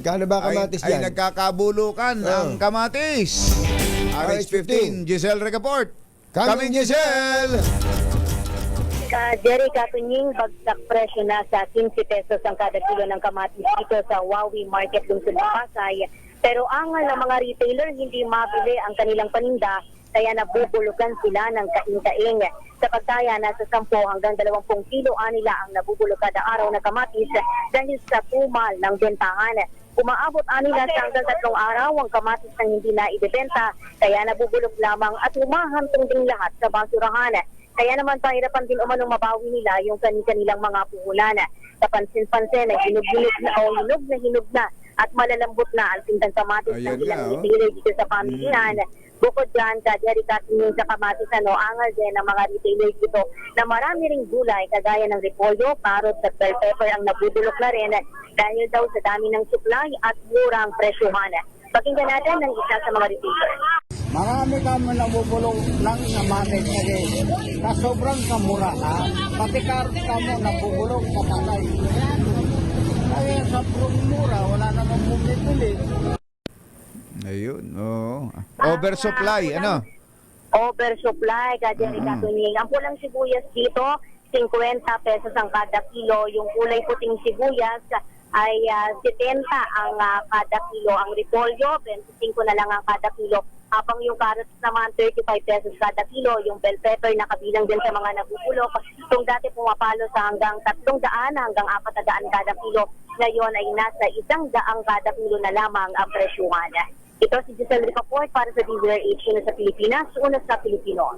Magkano ba kamatis ay dyan? nagkakabulukan ang kamatis. RH15, Giselle Recaport. Kaming Giselle! Jerry Katunying, bagsak presyo na sa 15 pesos ang kada kilo ng kamatis dito sa Wawi Market, lungsod ng Pasay. Pero angal ng mga retailer, hindi mabili ang kanilang paninda, kaya nabubulukan sila ng kaing-kaing. Sa pagtaya, nasa 10 hanggang 20 kilo nila ang nabubulok kada araw na kamatis dahil sa tumal ng bentahan. Umaabot nila sa hanggang 3 araw ang kamatis na hindi na ibebenta, kaya nabubulok lamang at humahantong din lahat sa basurahan. Kaya naman pahirapan din umanong mabawi nila yung kanilang mga puhunan. Kapansin-pansin ay hinog na at malalambot na ang tindang kamatis ng ilang retailer dito sa pamilihan. Bukod dyan, Jerry Katunying sa kamatis, angal din ng mga retailer dito na marami ring gulay kagaya ng repolyo, carrots at bell pepper ang nabubulok na rin dahil daw sa dami ng supply at murang presyohan. Pakinggan natin ng isa sa mga retailer. Marami kami nabubulong ng kamatis kasi sa sobrang kamurahan, pati karot kamo nabubulong kapatay. Kaya sa mura, wala namang bumibili. Ayun, oo. Oversupply, ano? Oversupply, Jerry Katunying. Ang pulang sibuyas dito, 50 pesos ang kada kilo. Yung kulay puting sibuyas ay 70 ang kada kilo. Ang repolyo, 25 na lang ang kada kilo. Habang yung carrots naman, 35 pesos kada kilo. Yung bell pepper na kabilang din sa mga nabubulok. Kung dati pumapalo sa hanggang 300 hanggang 400 kada kilo, ngayon ay nasa 100 kada kilo na lamang ang presyuhan. Ito si Giselle Recaport para sa DZRH na sa Pilipinas, una sa Pilipino.